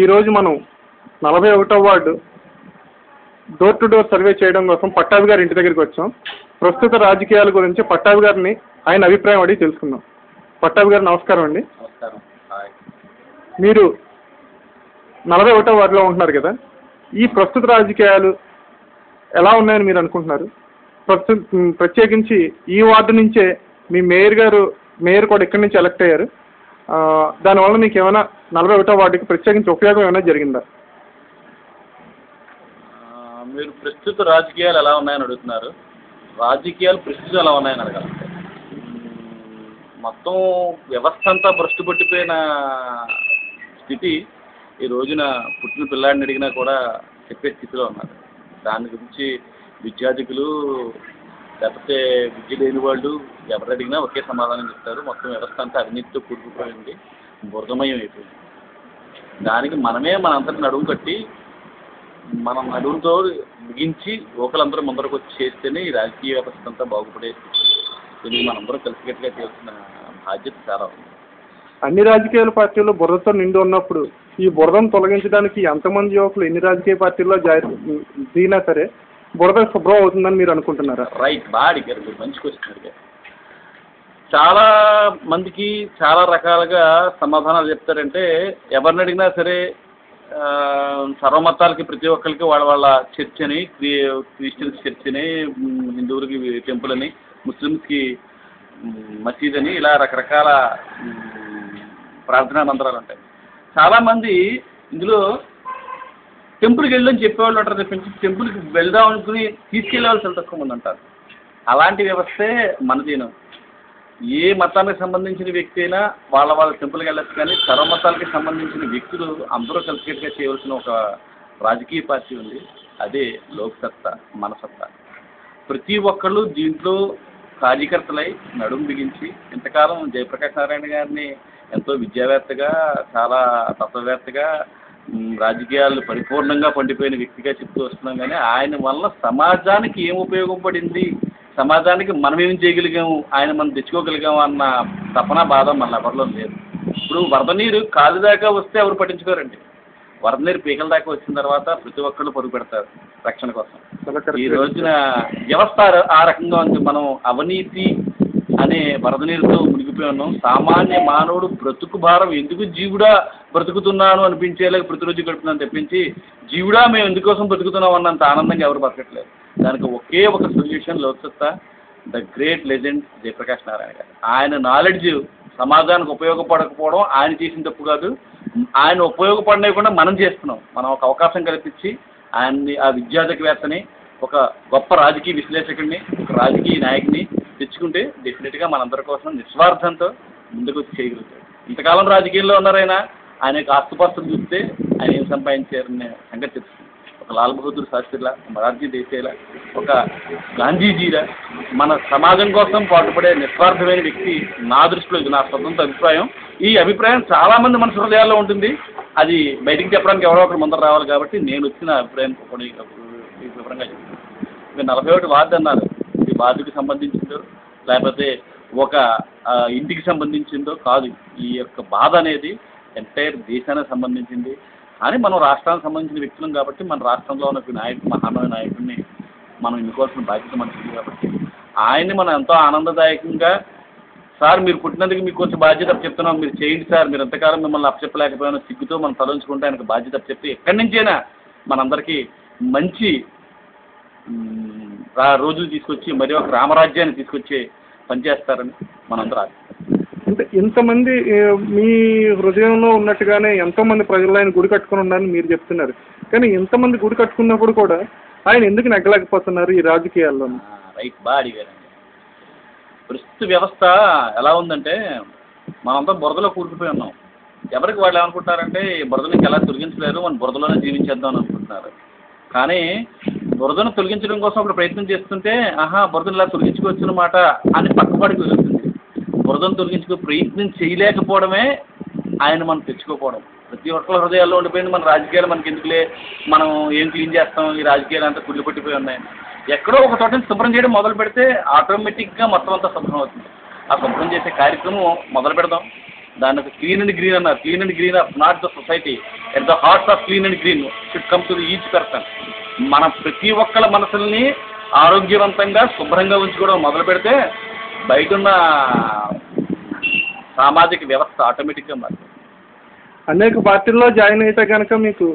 ఈరోజు మనం 41వ ward door to door survey చేయడం కోసం పట్టాభి గారి ఇంటి దగ్గరికి వచ్చాం. ప్రస్తుత రాజకీయాల గురించి పట్టాభి గారిని ఆయన అభిప్రాయం అడిగి తెలుసుకుందాం. పట్టాభి గారు నమస్కారం అండి. నమస్కారం. మీరు 41వ వార్డులో ఉంటున్నారు కదా, ఈ ప్రస్తుత రాజకీయాలు ఎలా ఉన్నాయని మీరు అనుకుంటున్నారు? ప్రత్యేకించి ఈ వార్డు నుంచే మీ మేయర్ కూడా ఇక్కడి నుంచి ఎలక్ట్ అయ్యారు. దానివల్ల మీకు ఏమైనా 41వ వార్డుకి ప్రత్యేకించి ఉపయోగం ఏమైనా జరిగిందా? మీరు ప్రస్తుత రాజకీయాలు ఎలా ఉన్నాయని అడుగుతున్నారు. రాజకీయాలు ప్రస్తుతం ఎలా ఉన్నాయని అడగాలంటే మొత్తం వ్యవస్థ అంతా భ్రష్టు పట్టిపోయిన స్థితి. ఈ రోజున పుట్టిన పిల్లాడిని అడిగినా కూడా చెప్పే స్థితిలో ఉన్నారు. దాని గురించి విద్యార్థికులు లేకపోతే విద్య లేని వాళ్ళు ఎవరు అడిగినా ఒకే సమాధానం చెప్తారు. మొత్తం వ్యవస్థ అంతా అవినీతితో కూరుకుపోయింది, బురదమయం అయిపోయింది. దానికి మనమే మనందరిని నడుము కట్టి మనం నడుముతో ముగించి ఒకళ్ళందరూ ముందరకు వచ్చి చేస్తేనే ఈ రాజకీయ వ్యవస్థ అంతా బాగుపడేది. దీనికి మనందరం కలిసికట్టుగా చేయాల్సిన బాధ్యత చాలా ఉంది. అన్ని రాజకీయ పార్టీలు బురదతో నిండి ఉన్నప్పుడు ఈ బురదను తొలగించడానికి ఎంతమంది యువకులు ఎన్ని రాజకీయ పార్టీల్లో దిగినా సరే బురద శుభ్రం అవుతుందని మీరు అనుకుంటున్నారా? రైట్, బాగా అడిగారు మీరు, మంచి క్వశ్చన్ అడిగారు. చాలా మందికి చాలా రకాలుగా సమాధానాలు చెప్తారంటే, ఎవరిని అడిగినా సరే సర్వమతాలకి ప్రతి ఒక్కరికి వాళ్ళ వాళ్ళ చర్చ్ అని, క్రిస్టియన్స్ చర్చ్ అని, హిందువులకి టెంపుల్ అని, ముస్లిమ్స్కి మసీద్ అని, ఇలా రకరకాల ప్రార్థనా మందిరాలు ఉంటాయి. చాలామంది ఇందులో టెంపుల్కి వెళ్ళని చెప్పేవాళ్ళు ఉంటారు తప్పించి టెంపుల్కి వెళ్దాం అనుకుని తీసుకెళ్ళేవాళ్ళు తక్కువ మంది అంటారు. అలాంటి వ్యవస్థే మనదీనం. ఏ మతానికి సంబంధించిన వ్యక్తి అయినా వాళ్ళ టెంపుల్కి వెళ్ళచ్చు, కానీ సర్వమతాలకి సంబంధించిన వ్యక్తులు అందరూ కలిసికట్టుగా చేయవలసిన ఒక రాజకీయ పార్టీ ఉంది. అదే లోక్సత్తా, మనసత్తా. ప్రతి ఒక్కళ్ళు దీంట్లో కార్యకర్తలై నడుము బిగించి ఇంతకాలం జయప్రకాష్ నారాయణ గారిని ఎంతో విద్యావేత్తగా, చాలా తత్వవేత్తగా, రాజకీయాలు పరిపూర్ణంగా పండిపోయిన వ్యక్తిగా చెప్తూ వస్తున్నాం. కానీ ఆయన వల్ల సమాజానికి ఏం ఉపయోగపడింది, సమాజానికి మనం ఏం చేయగలిగాము, ఆయన మనం తెచ్చుకోగలిగాము అన్న తపన బాధ మన ఎవరిలో లేదు. ఇప్పుడు వరద నీరు కాలు దాకా వస్తే ఎవరు పట్టించుకోరండి. వరద నీరు పీకల దాకా వచ్చిన తర్వాత ప్రతి ఒక్కళ్ళు పరుగు పెడతారు రక్షణ కోసం. ఈ రోజున వ్యవస్థ ఆ రకంగా ఉంది. మనం అవినీతి అనే వరద నీరుతో మునిగిపోయి ఉన్నాం. సామాన్య మానవుడు బ్రతుకు భారం ఎందుకు జీవుడా బ్రతుకుతున్నాను అనిపించేలాగా ప్రతిరోజు గడుపుతున్నాను తప్పించి జీవుడా మేము ఎందుకోసం బ్రతుకుతున్నాం అన్నంత ఆనందంగా ఎవరు బతకట్లేదు. దానికి ఒకే ఒక solution Lok Satta, the great legend Jayaprakash Narayana గారు. ఆయన నాలెడ్జ్ సమాజానికి ఉపయోగపడకపోవడం ఆయన చేసిన తప్పు కాదు, ఆయన ఉపయోగపడలేకుండా మనం చేస్తున్నాం. మనం ఒక అవకాశం కల్పించి ఆయన్ని, ఆ విద్యార్థివేత్తని, ఒక గొప్ప రాజకీయ విశ్లేషకుడిని, ఒక రాజకీయ నాయకుని తెచ్చుకుంటే డెఫినెట్గా మనందరి కోసం నిస్వార్థంతో ముందుకు వచ్చి చేయగలుగుతారు. ఇంతకాలం రాజకీయాల్లో ఉన్నారైనా ఆయన యొక్క ఆస్తుపాస్తులు చూస్తే ఆయన ఏం సంపాదించారనే సంగతి తెలుస్తుంది. ఒక లాల్ బహదూర్ శాస్త్రిలా, మొరార్జీ దేశాయ్లా, ఒక గాంధీజీలా మన సమాజం కోసం పాటుపడే నిస్వార్థమైన వ్యక్తి నా దృష్టిలో. ఇది నా స్వతంత్ర అభిప్రాయం. ఈ అభిప్రాయం చాలామంది మన హృదయాల్లో ఉంటుంది. అది బయటికి చెప్పడానికి ఎవరో ఒకరు ముందర రావాలి. కాబట్టి నేను వచ్చిన అభిప్రాయం వివరంగా చెప్తాను. మీరు 41 వార్డు అన్నారు. ఇది వార్డుకి సంబంధించిందో లేకపోతే ఒక ఇంటికి సంబంధించిందో కాదు. ఈ యొక్క బాధ అనేది ఎంటైర్ దేశానికి సంబంధించింది. కానీ మనం రాష్ట్రానికి సంబంధించిన వ్యక్తులం కాబట్టి మన రాష్ట్రంలో ఉన్న నాయకుడు, మహానవ నాయకుడిని మనం ఎన్నుకోవాల్సిన బాధ్యత మనకి కాబట్టి ఆయన్ని మనం ఎంతో ఆనందదాయకంగా, సార్ మీరు పుట్టినందుకు మీకు కొంచెం బాధ్యత చెప్తున్నాం, మీరు చేయండి సార్, మీరు ఎంతకాలం మిమ్మల్ని అప్పచెప్పలేకపోయినా సిగ్గుతో మనం తలంచుకుంటే ఆయనకు బాధ్యత చెప్తే ఎక్కడి నుంచైనా మనందరికీ మంచి రోజులు తీసుకొచ్చి మరి ఒక రామరాజ్యాన్ని తీసుకొచ్చి పనిచేస్తారని మనందరూ. అంటే ఇంతమంది మీ హృదయంలో ఉన్నట్టుగానే ఎంతోమంది ప్రజలు ఆయన గుడి కట్టుకుని ఉన్నారని మీరు చెప్తున్నారు. కానీ ఇంతమంది గుడి కట్టుకున్నప్పుడు కూడా ఆయన ఎందుకు నెగ్గలేకపోతున్నారు ఈ రాజకీయాల్లో? రైట్, బాగా అడిగారండి. ప్రస్తుత వ్యవస్థ ఎలా ఉందంటే మనంతా బురదలో కూరుకుపోయి ఉన్నాం. ఎవరికి వాళ్ళు ఏమనుకుంటారంటే ఈ బురదని ఎలా తొలగించలేరు, మనం బురదలోనే జీవించేద్దాం అని అనుకుంటున్నారు. కానీ బురదను తొలగించడం కోసం ఒక ప్రయత్నం చేస్తుంటే బురదను ఇలా తొలగించుకోవచ్చు అన్నమాట అని పక్కపడికి వెళ్తుంది. బురదను తొలగించుకో ప్రయత్నం చేయలేకపోవడమే ఆయన మనం తెచ్చుకోకపోవడం. ప్రతి ఒక్కరి హృదయాల్లో ఉండిపోయింది మన రాజకీయాలు మనకి ఎందుకులే, మనం ఏం క్లీన్ చేస్తాం, ఈ రాజకీయాలు అంతా కుళ్ళు పట్టిపోయి ఉన్నాయి. ఎక్కడో ఒక చోట శుభ్రం చేయడం మొదలు పెడితే ఆటోమేటిక్గా మొత్తం అంతా శుభ్రం అవుతుంది. ఆ శుభ్రం చేసే కార్యక్రమం మొదలు పెడదాం. దాని ఒక క్లీన్ అండ్ గ్రీన్ అన్నారు. Clean and green of not the society, at the heart of clean and green should come to each person. మన ప్రతి ఒక్కళ్ళ మనసుల్ని ఆరోగ్యవంతంగా శుభ్రంగా ఉంచుకోవడం మొదలు పెడితే బయటున్న సామాజిక వ్యవస్థ ఆటోమేటిక్గా మారుతుంది. అనేక పార్టీల్లో జాయిన్ అయితే కనుక మీకు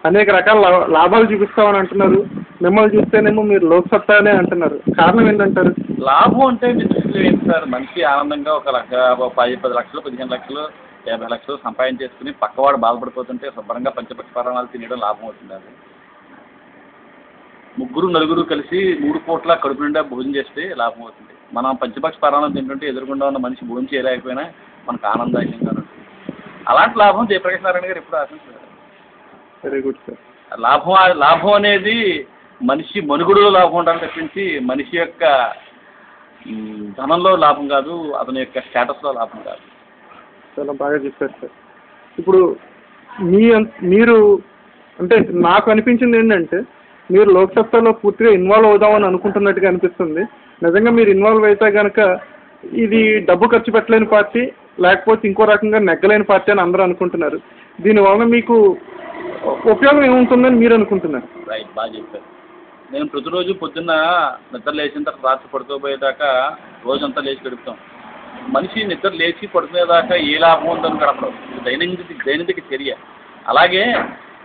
అనేక రకాల లాభాలు చూపిస్తామని అంటున్నారు. మిమ్మల్ని చూస్తేనేమో మీరు లోక్సత్తానే అంటున్నారు. కారణం ఏంటంటారు? లాభం అంటే మీ దృష్టిలో ఏంటి సార్? మనిషి ఆనందంగా 1 లక్ష, 10 లక్షలు, 15 లక్షలు, 50 లక్షలు సంపాదించేసుకుని పక్కవాడు బాధపడిపోతుంటే శుభ్రంగా పంచపక్ష పరాణాలు తినడం లాభం అవుతుంది. అది 3, 4 కలిసి 3 పూట్ల కడుపు నిండా భోజనం చేస్తే లాభం అవుతుంది. మనం పంచపక్ష పరాణాలు తింటుంటే ఎదురుగుండా ఉన్న మనిషి భోజనం చేయలేకపోయినా మనకు ఆనందాయంగా ఉంటుంది. అలాంటి లాభం జయప్రకాష్ నారాయణ గారు ఎప్పుడు ఆశించారు. Very good sir. లాభం అనేది మనిషి మనుగడలో లాభం ఉండాలని తప్పించి మనిషి యొక్క ధనంలో లాభం కాదు, అతని యొక్క స్టేటస్లో లాభం కాదు. చాలా బాగా చెప్పారు సార్. ఇప్పుడు మీరు అంటే నాకు అనిపించింది ఏంటంటే మీరు లోక్సత్తాలో పూర్తిగా ఇన్వాల్వ్ అవుదామని అనుకుంటున్నట్టుగా అనిపిస్తుంది. నిజంగా మీరు ఇన్వాల్వ్ అయితే కనుక ఇది డబ్బు ఖర్చు పెట్టలేని పార్టీ, లేకపోతే ఇంకో రకంగా నెగ్గలేని పార్టీ అని అందరూ అనుకుంటున్నారు. దీనివల్ల మీకు ఉపయోగం ఏముంటుందని మీరు అనుకుంటున్నారు? రైట్, బాగా చెప్పారు. నేను ప్రతిరోజు పొద్దున్న నిద్ర లేచిన తర్వాత రాత్రి పడుకోబోయేదాకా రోజంతా లేచి గడుపుతాం. మనిషి నిద్ర లేచి పడుకునేదాకా ఏ లాభం ఉందని గడపడం దైనందిక చర్య. అలాగే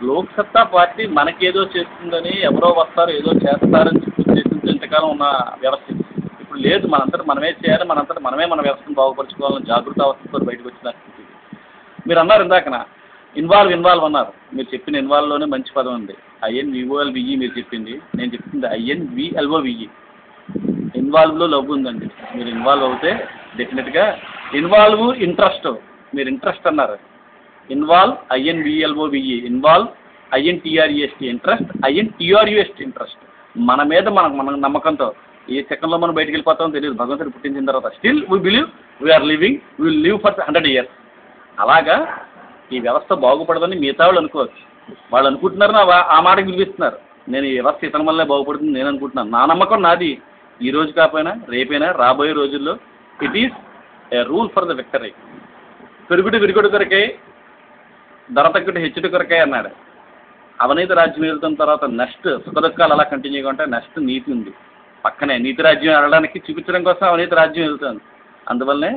లోక్సత్తా పార్టీ మనకేదో చేస్తుందని, ఎవరో వస్తారు ఏదో చేస్తారని చెప్పి ఇంతకాలం ఉన్న వ్యవస్థ ఇప్పుడు లేదు. మనంతటా మనమే చేయాలి, మనమే మన వ్యవస్థను బాగుపరచుకోవాలని జాగృత అవస్థతో బయటకు వచ్చిన స్థితి. మీరు అన్నారు ఇందాకన ఇన్వాల్వ్ అన్నారు. మీరు చెప్పిన ఇన్వాల్వ్లోనే మంచి పదం ఉంది. INVOLVE మీరు చెప్పింది, నేను చెప్పింది INVLOVE. ఇన్వాల్వ్లో లవ్ ఉందండి. మీరు ఇన్వాల్వ్ అవుతే డెఫినెట్గా ఇన్వాల్వ్ ఇంట్రెస్ట్, మీరు ఇంట్రెస్ట్ అన్నారు. Involve INVLOVE, involve INTREST interest, INTRUST interest. మన మీద మన నమ్మకంతో ఏ సెకండ్లో మనం బయటకు వెళ్ళిపోతామో తెలియదు. భగవంతుడు పుట్టించిన తర్వాత still we believe we are living, we will live for 100 years. అలాగా ఈ వ్యవస్థ బాగుపడదని మిగతా వాళ్ళు అనుకోవచ్చు. వాళ్ళు అనుకుంటున్నారు, ఆ మాటకి వినిపిస్తున్నారు. నేను ఈ వ్యవస్థ ఇతని వల్లే బాగుపడుతుంది నేను అనుకుంటున్నాను. నా నమ్మకం నాది. ఈ రోజు కాకపోయినా రేపైనా రాబోయే రోజుల్లో it is a rule for the victory. విరుగుడు కొరకై, ధర తగ్గుట హెచ్చుట కొరకై అన్నాడు. అవినీతి రాజ్యం వెళ్తున్న తర్వాత నెక్స్ట్ సుఖదుఖాలు అలా కంటిన్యూగా ఉంటాయి. నెక్స్ట్ నీతి ఉంది పక్కనే. నీతి రాజ్యం వెళ్ళడానికి చూపించడం కోసం అవినీతి రాజ్యం వెళ్తుంది. అందువల్లనే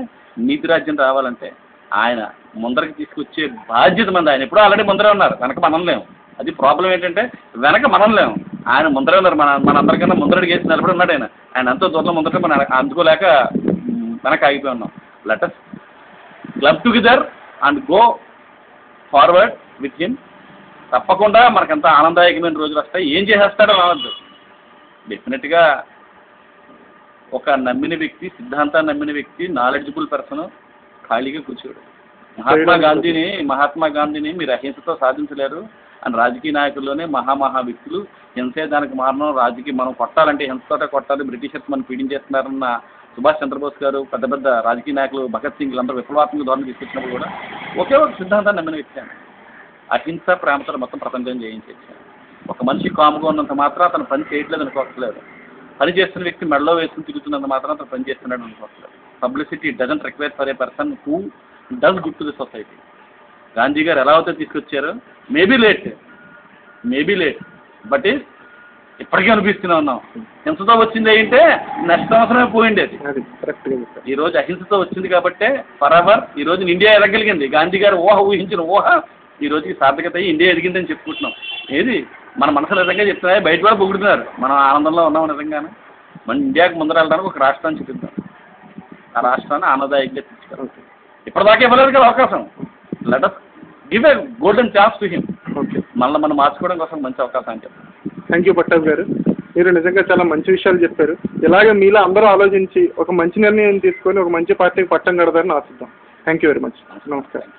నీతి రాజ్యం రావాలంటే ఆయన ముందరికి తీసుకొచ్చే బాధ్యత మంది. ఆయన ఎప్పుడో ఆల్రెడీ ముందరే ఉన్నారు, వెనక మనం లేము. అది ప్రాబ్లం ఏంటంటే వెనక మనం లేము, ఆయన ముందరే ఉన్నారు. మన అందరికన్నా ముందరడికి వేసి నిలబడి ఉన్నాడు. ఆయన ఎంతో దూరంలో ముందర మనం అందుకోలేక వెనక ఆగిపోయి ఉన్నాం. Let us club together and go forward with him. తప్పకుండా మనకంత ఆనందదాయకమైన రోజులు వస్తాయి. ఏం చేసేస్తాడో రావద్దు. డెఫినెట్గా ఒక నమ్మిన వ్యక్తి, సిద్ధాంతాన్ని నమ్మిన వ్యక్తి, నాలెడ్జబుల్ పర్సన్ ఖాళీగా కూర్చోడు. మహాత్మా గాంధీని మీరు అహింసతో సాధించలేరు అని రాజకీయ నాయకుల్లోనే మహా వ్యక్తులు హింసే దానికి మారణం, మనం కొట్టాలంటే హింసతోటే కొట్టాలి, బ్రిటిషర్స్ మనం పీడించేస్తున్నారన్న సుభాష్ చంద్రబోస్ గారు, పెద్ద రాజకీయ నాయకులు, భగత్ సింగ్ అందరూ విప్లవాత్మక ధోరణి తీసుకొచ్చినప్పుడు కూడా ఒకే ఒక సిద్ధాంతాన్ని నమ్మిన వ్యక్తి అని అహింస ప్రేమతో మొత్తం ప్రపంచం జయించేసి. ఒక మనిషి కాముగా ఉన్నంత మాత్రం అతను పని చేయట్లేదు అనుకోవట్లేదు. పని చేస్తున్న వ్యక్తి మెడలో వేసుకుని తిరుగుతున్నంత మాత్రం అతను పని చేస్తున్నాడు అనుకోవట్లేదు. Publicity doesn't require for a person who does good to the society. Gandhi గారు ఎలా అయితే తీసుకొచ్చారో మేబీ లేట్ బట్ ఇప్పటికీ అనిపిస్తూనే ఉన్నాం. హింసతో వచ్చింది ఏంటంటే నెక్స్ట్ సంవత్సరమే పోయిండేది. ఈరోజు అహింసతో వచ్చింది కాబట్టే ఫరెవర్ ఈరోజు ఇండియా ఎదగలిగింది. గాంధీ గారు ఊహించిన ఊహ ఈ రోజుకి సార్థకత అయ్యి ఇండియా ఎదిగిందని చెప్పుకుంటున్నాం. ఏది మన మనసులో నిజంగా చెప్తున్నాయి, బయట కూడా పొగుడుతున్నారు. మనం ఆనందంలో ఉన్నాం నిజంగానే. మన ఇండియాకి ముందర వెళ్ళడానికి ఒక రాష్ట్రాన్ని చూపిద్దాం. ఆ రాష్ట్రాన్ని ఆనందదాయకంగా తీసుకెళ్తాం. ఇప్పటిదాకా ఇవ్వలేదు కదా అవకాశం. Let us give a golden chance to him. మనల్ని మనం మార్చుకోవడం కోసం మంచి అవకాశం అని చెప్పారు. థ్యాంక్ యూ పట్టాభి గారు. మీరు నిజంగా చాలా మంచి విషయాలు చెప్పారు. ఇలాగే మీలో అందరూ ఆలోచించి ఒక మంచి నిర్ణయం తీసుకొని ఒక మంచి పార్టీకి పట్టం కడతారని ఆశిద్దాం. Thank you very much. నమస్కారం.